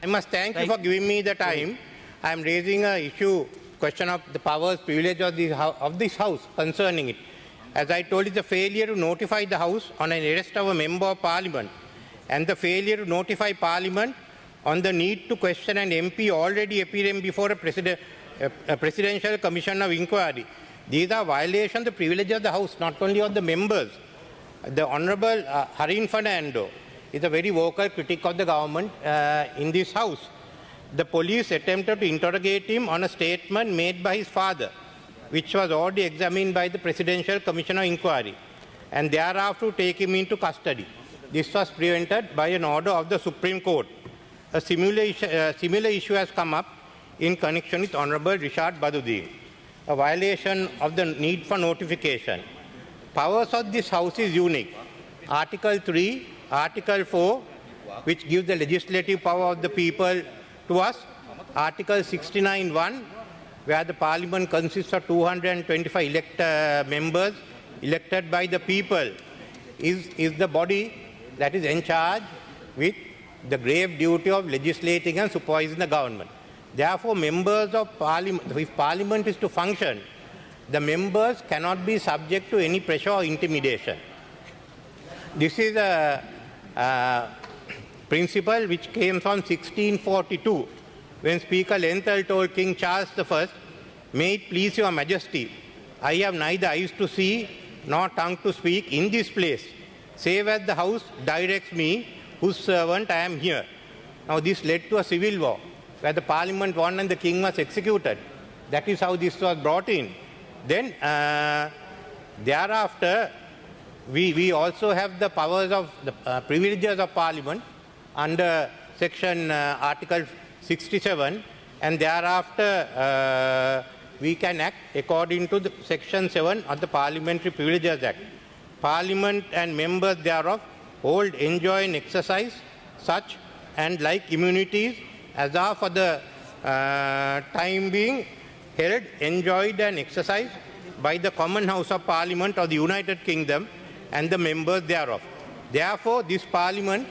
must thank you for giving me the time. I am raising a question of the powers, privilege of this House concerning it. As I told you, the failure to notify the House on an arrest of a member of Parliament and the failure to notify Parliament on the need to question an MP already appearing before a Presidential Commission of Inquiry. These are violations of the privilege of the House, not only of the members. The Honourable Harin Fernando is a very vocal critic of the government in this House. The police attempted to interrogate him on a statement made by his father, which was already examined by the Presidential Commission of Inquiry, and thereafter take him into custody. This was prevented by an order of the Supreme Court. A similar issue has come up in connection with Honourable Richard Baduddin, a violation of the need for notification. Powers of this House is unique. Article 3, Article 4, which gives the legislative power of the people to us. Article 69(1), where the Parliament consists of 225 members elected by the people, is the body that is in charge with the grave duty of legislating and supervising the government. Therefore, members of Parliament, if Parliament is to function, the members cannot be subject to any pressure or intimidation. This is a principle which came from 1642, when Speaker Lenthal told King Charles I, "May it please your Majesty, I have neither eyes to see nor tongue to speak in this place, save as the House directs me, whose servant I am here." Now this led to a civil war, where the Parliament won and the King was executed. That is how this was brought in. Then thereafter, we also have the powers of the privileges of Parliament under section Article 67, and thereafter we can act according to the section 7 of the Parliamentary Privileges Act. Parliament and members thereof hold, enjoy and exercise such and like immunities as are for the time being held, enjoyed and exercised by the Common House of Parliament of the United Kingdom and the members thereof. Therefore, this Parliament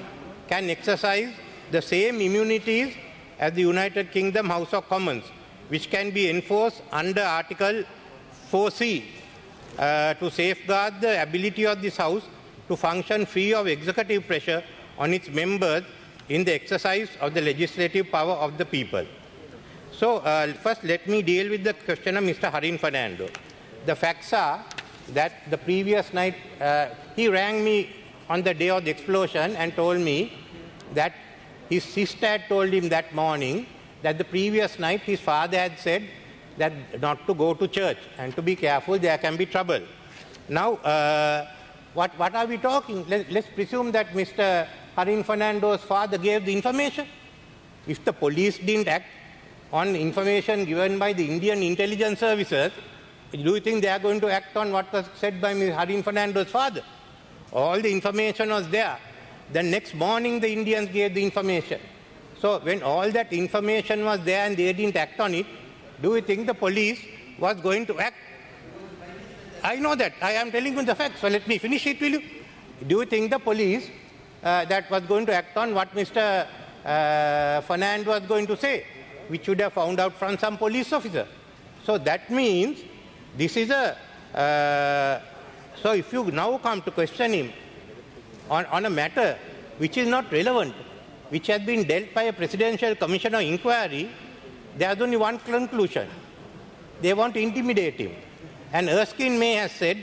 can exercise the same immunities as the United Kingdom House of Commons, which can be enforced under Article 4C to safeguard the ability of this House to function free of executive pressure on its members in the exercise of the legislative power of the people. So, first let me deal with the question of Mr. Harin Fernando. The facts are that the previous night, he rang me on the day of the explosion and told me that his sister had told him that morning that the previous night his father had said that not to go to church and to be careful, there can be trouble. Now, what are we talking? Let's presume that Mr. Harin Fernando's father gave the information. If the police didn't act on information given by the Indian intelligence services, do you think they are going to act on what was said by Mr. Harin Fernando's father? All the information was there. The next morning the Indians gave the information. So when all that information was there and they didn't act on it, do you think the police was going to act? I know that. I am telling you the facts. So let me finish it, will you? Do you think the police that was going to act on what Mr. Fernando was going to say, which should have found out from some police officer? So that means this is a... so if you now come to question him on a matter which is not relevant, which has been dealt by a Presidential Commission of Inquiry, there is only one conclusion. They want to intimidate him. And Erskine May has said,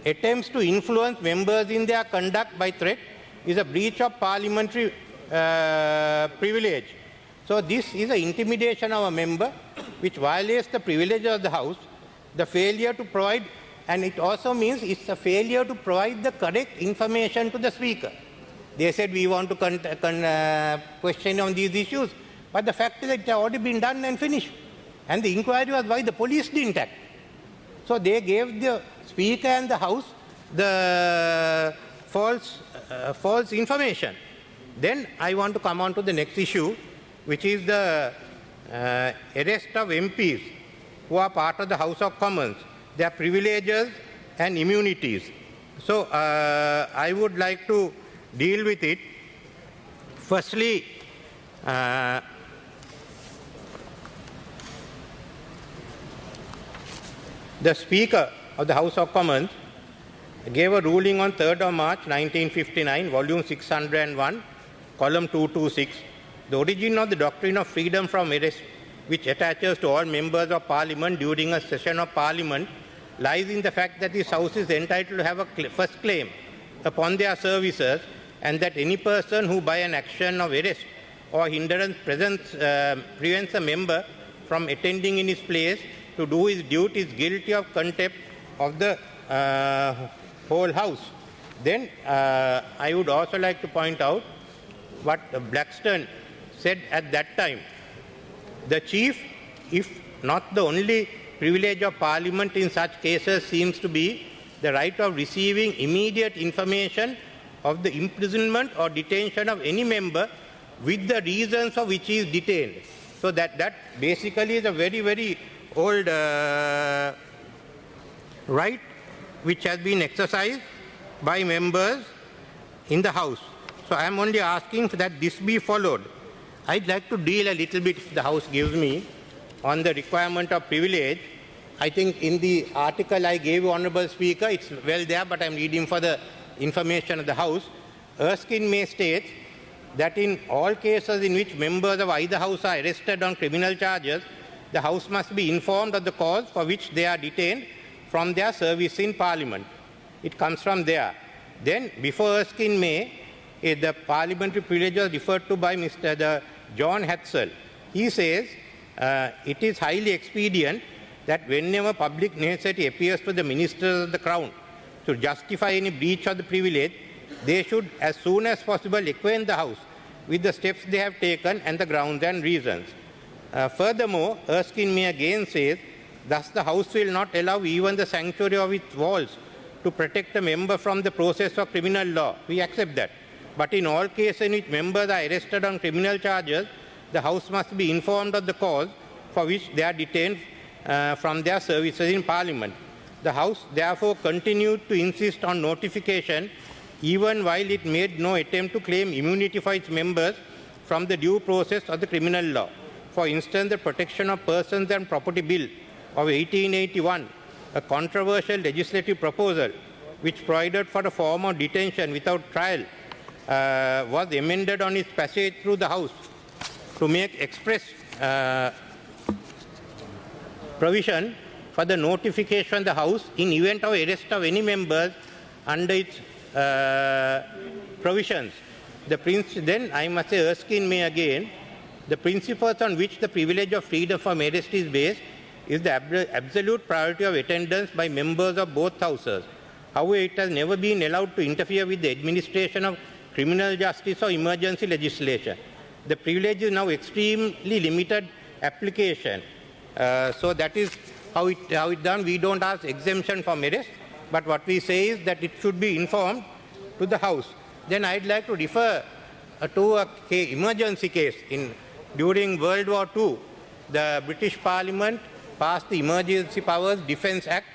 attempts to influence members in their conduct by threat is a breach of parliamentary privilege. So this is an intimidation of a member which violates the privileges of the House, the failure to provide, and it also means it's a failure to provide the correct information to the Speaker. They said we want to question on these issues, but the fact is that it has already been done and finished. And the inquiry was why the police didn't act. So they gave the Speaker and the House the false information. Then I want to come on to the next issue, which is the arrest of MPs who are part of the House of Commons, their privileges and immunities. So I would like to deal with it. Firstly, The Speaker of the House of Commons gave a ruling on 3rd of March 1959, volume 601, column 226. The origin of the doctrine of freedom from arrest, which attaches to all members of Parliament during a session of Parliament, lies in the fact that this House is entitled to have a first claim upon their services, and that any person who by an action of arrest or hindrance prevents a member from attending in his place to do his duty is guilty of contempt of the whole House. Then I would also like to point out what Blackstone said at that time. The chief, if not the only privilege of Parliament in such cases, seems to be the right of receiving immediate information of the imprisonment or detention of any member with the reasons for which he is detained. So that basically is a very, very old right which has been exercised by members in the House. So I am only asking that this be followed. I'd like to deal a little bit, if the House gives me, on the requirement of privilege. I think in the article I gave you, Honourable Speaker, it's well there, but I'm reading for the information of the House. Erskine May states that in all cases in which members of either House are arrested on criminal charges, the House must be informed of the cause for which they are detained from their service in Parliament. It comes from there. Then, before Erskine May, the parliamentary privilege was referred to by Mr. John Hatzell. He says it is highly expedient that whenever public necessity appears to the ministers of the Crown to justify any breach of the privilege, they should as soon as possible acquaint the House with the steps they have taken and the grounds and reasons. Furthermore, Erskine May again says, thus the House will not allow even the sanctuary of its walls to protect a member from the process of criminal law. We accept that. But in all cases in which members are arrested on criminal charges, the House must be informed of the cause for which they are detained from their services in Parliament. The House therefore continued to insist on notification even while it made no attempt to claim immunity for its members from the due process of the criminal law. For instance, the Protection of Persons and Property Bill of 1881, a controversial legislative proposal which provided for a form of detention without trial, was amended on its passage through the House to make express provision for the notification of the House in event of arrest of any members under its provisions. Then I must say, Erskine May again, the principles on which the privilege of freedom from arrest is based is the absolute priority of attendance by members of both houses. However, it has never been allowed to interfere with the administration of criminal justice or emergency legislation. The privilege is now extremely limited application. So that is how it done. We don't ask exemption from arrest, but what we say is that it should be informed to the House. Then I'd like to refer to a emergency case. During World War II, the British Parliament passed the Emergency Powers Defence Act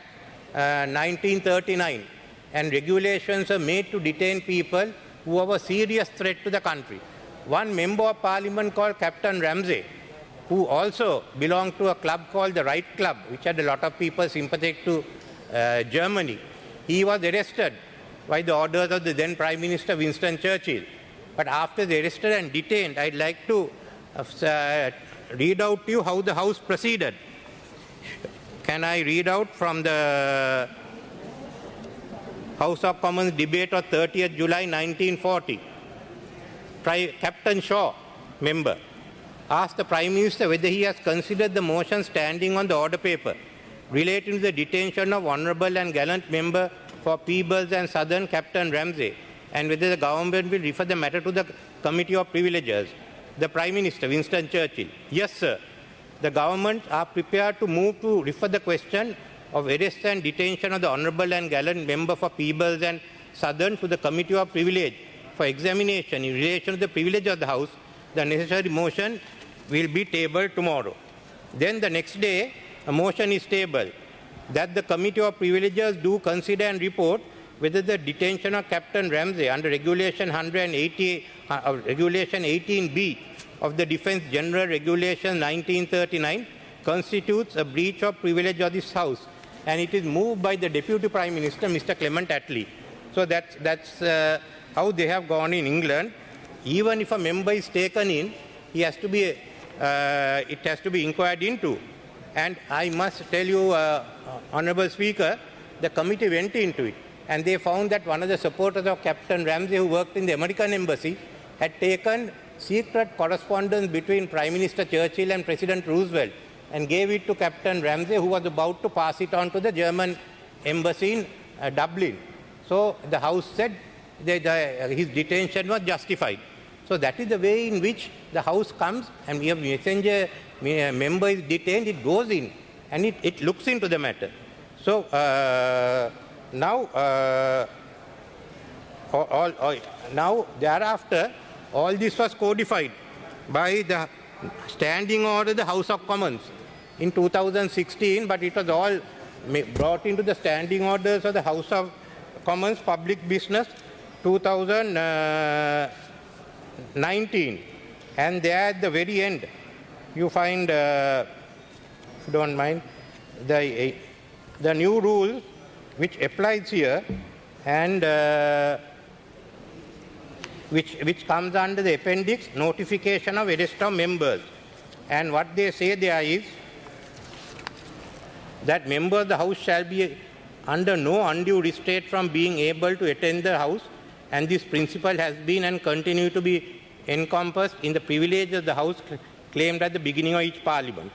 1939, and regulations are made to detain people who have a serious threat to the country. One member of Parliament called Captain Ramsay, who also belonged to a club called the Right Club, which had a lot of people sympathetic to Germany, he was arrested by the orders of the then Prime Minister Winston Churchill. But after the arrested and detained, I'd like to read out to you how the House proceeded. Can I read out from the House of Commons debate of 30th July 1940? Captain Shaw, member, asked the Prime Minister whether he has considered the motion standing on the order paper relating to the detention of Honourable and Gallant Member for Peebles and Southern Captain Ramsay, and whether the government will refer the matter to the Committee of Privileges. The Prime Minister, Winston Churchill: yes, sir. The government are prepared to move to refer the question of arrest and detention of the Honourable and Gallant Member for Peebles and Southern to the Committee of Privilege for examination in relation to the privilege of the House. The necessary motion will be tabled tomorrow. Then the next day, a motion is tabled that the Committee of Privileges do consider and report whether the detention of Captain Ramsay under Regulation 18B of the Defense General Regulation 1939 constitutes a breach of privilege of this House, and it is moved by the Deputy Prime Minister, Mr. Clement Attlee. So that's how they have gone in England. Even if a member is taken in, he has to be, it has to be inquired into. And I must tell you, Honourable Speaker, the committee went into it, and they found that one of the supporters of Captain Ramsey, who worked in the American embassy, had taken secret correspondence between Prime Minister Churchill and President Roosevelt and gave it to Captain Ramsey, who was about to pass it on to the German embassy in Dublin. So the House said that his detention was justified. So that is the way in which the House comes, and we have messenger member is detained, it goes in and it looks into the matter. So now thereafter, all this was codified by the standing order of the House of Commons in 2016, but it was all brought into the standing orders of the House of Commons Public Business 2019. And there at the very end, you find, if you don't mind, the new rule which applies here, and which comes under the appendix, notification of arrest of members. And what they say there is that members of the House shall be under no undue restraint from being able to attend the House, and this principle has been and continue to be encompassed in the privileges of the House claimed at the beginning of each Parliament.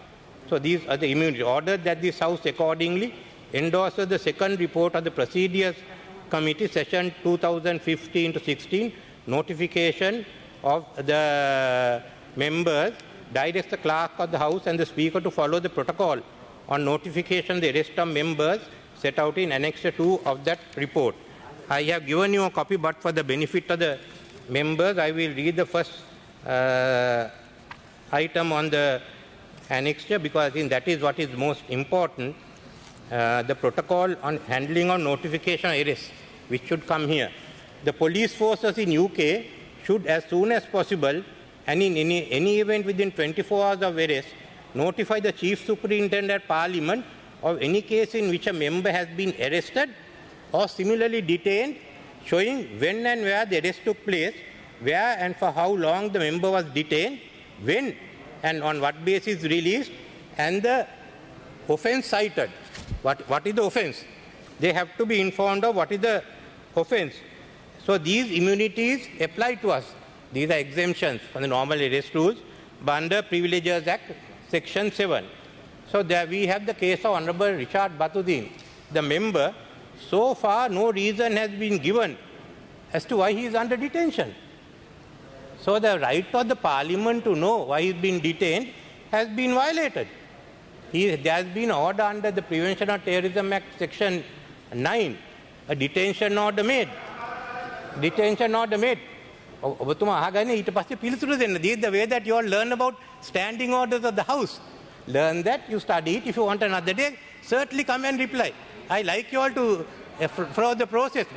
So these are the immunity. Ordered that this House accordingly endorses the second report of the Procedures Committee, session 2015-16, notification of the members, directs the Clerk of the House and the Speaker to follow the protocol on notification of the arrest of members set out in Annex 2 of that report. I have given you a copy, but for the benefit of the members, I will read the first item on the annexure, because I think that is what is most important. The protocol on handling of notification of arrest, which should come here. The police forces in UK should, as soon as possible, and in any event within 24 hours of arrest, notify the Chief Superintendent Parliament of any case in which a member has been arrested or similarly detained, showing when and where the arrest took place, where and for how long the member was detained, when and on what basis released, and the offence cited. What is the offence? They have to be informed of what is the offence. So these immunities apply to us. These are exemptions from the normal arrest rules under Privileges Act, Section 7. So there we have the case of Honourable Richard Batuddin, the member. So far, no reason has been given as to why he is under detention. So the right of the Parliament to know why he is being detained has been violated. There has been order under the Prevention of Terrorism Act, Section 9, a detention order made. Detention order made. This is the way that you all learn about standing orders of the House. Learn that, you study it. If you want another day, certainly come and reply. I like you all to follow the process.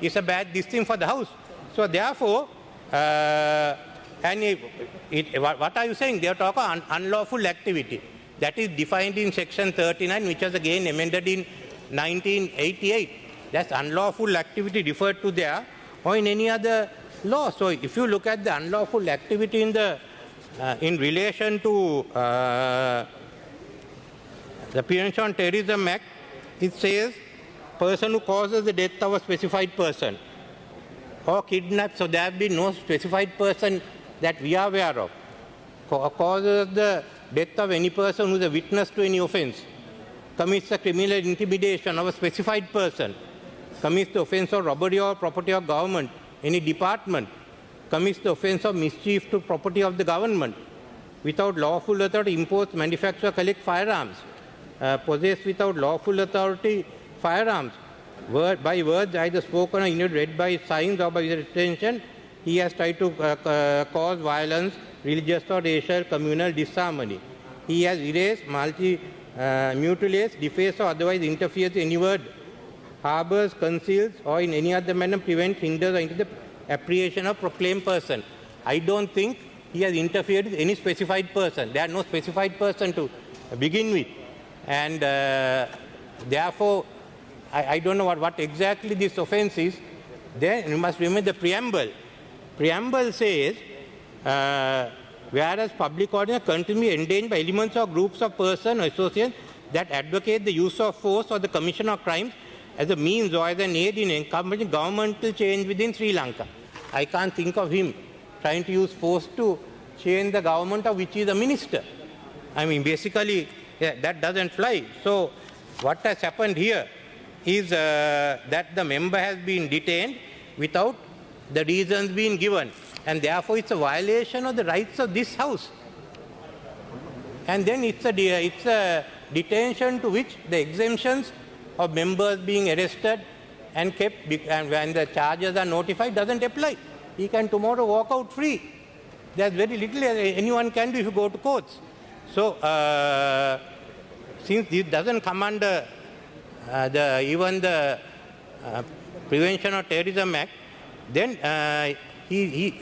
It's a bad thing for the House. So therefore, what are you saying? They are talking unlawful activity. That is defined in Section 39, which was again amended in 1988. That's unlawful activity referred to there or in any other law. So if you look at the unlawful activity in relation to the Prevention of Terrorism Act, it says person who causes the death of a specified person or kidnaps. So there have been no specified person that we are aware of. Causes the death of any person who is a witness to any offence, commits a criminal intimidation of a specified person, commits the offence of robbery or property of government, any department, commits the offence of mischief to property of the government, without lawful authority impose, manufacture, collect firearms, possess without lawful authority firearms, by words either spoken or read by signs or by his attention, he has tried to cause violence, religious or racial, communal disharmony. He has erased, mutilates, defaced or otherwise interferes in any word, harbors, conceals or in any other manner prevents, hinders or into the apprehension of proclaimed person. I don't think he has interfered with any specified person. There are no specified person to begin with. And therefore, I don't know what exactly this offense is. Then you must remember the preamble. Preamble says, whereas public order continues to be endangered by elements or groups of persons or associations that advocate the use of force or the commission of crimes as a means or as an aid in encouraging governmental change within Sri Lanka. I can't think of him trying to use force to change the government of which he is a minister. I mean, basically, that doesn't fly. So, what has happened here is that the member has been detained without the reasons being given. And therefore, it's a violation of the rights of this House. And then it's a detention to which the exemptions of members being arrested and kept, and when the charges are notified, doesn't apply. He can tomorrow walk out free. There's very little anyone can do if you go to courts. So, since this doesn't come under even the Prevention of Terrorism Act, then he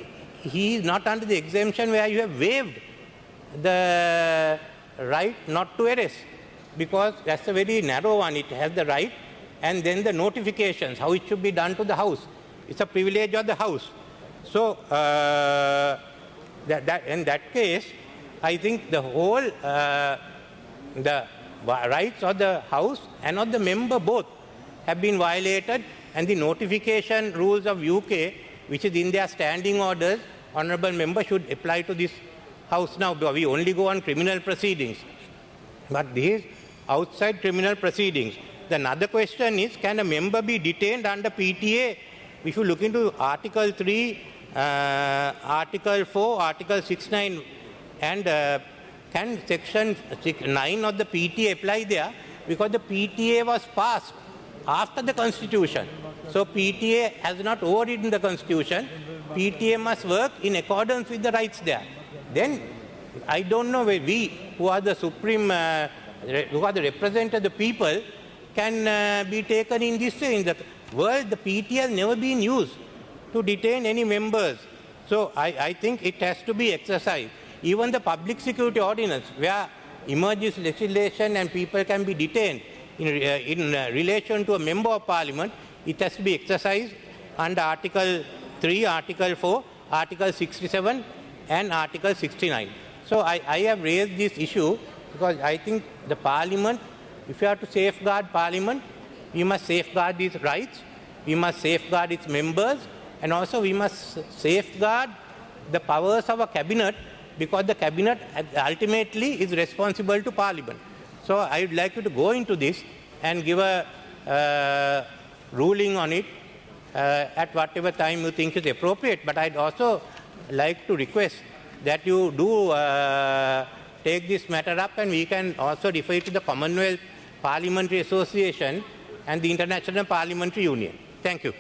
is not under the exemption where you have waived the right not to arrest, because that's a very narrow one. It has the right and then the notifications, how it should be done to the House. It's a privilege of the House. So, in that case, I think the whole, the rights of the House and of the member both have been violated, and the notification rules of UK, which is in their standing orders, honourable member, should apply to this House now. We only go on criminal proceedings, but this is outside criminal proceedings. The another question is, can a member be detained under PTA? If you look into Article 3, Article 4, Article 69, and can Section 9 of the PTA apply there? Because the PTA was passed after the Constitution. So PTA has not overridden the Constitution. PTA must work in accordance with the rights there. Then I don't know where we, who are the supreme, who are the representatives of the people, can be taken in this way. In the world, the PTA has never been used to detain any members. So I think it has to be exercised. Even the public security ordinance, where emerges legislation and people can be detained in relation to a member of parliament, it has to be exercised under Article 3, Article 4, Article 67 and Article 69. So I have raised this issue because I think the parliament, if you have to safeguard parliament, we must safeguard its rights, we must safeguard its members, and also we must safeguard the powers of a cabinet, because the cabinet ultimately is responsible to parliament. So I would like you to go into this and give a ruling on it at whatever time you think is appropriate. But I'd also like to request that you do take this matter up, and we can also refer it to the Commonwealth Parliamentary Association and the International Parliamentary Union. Thank you.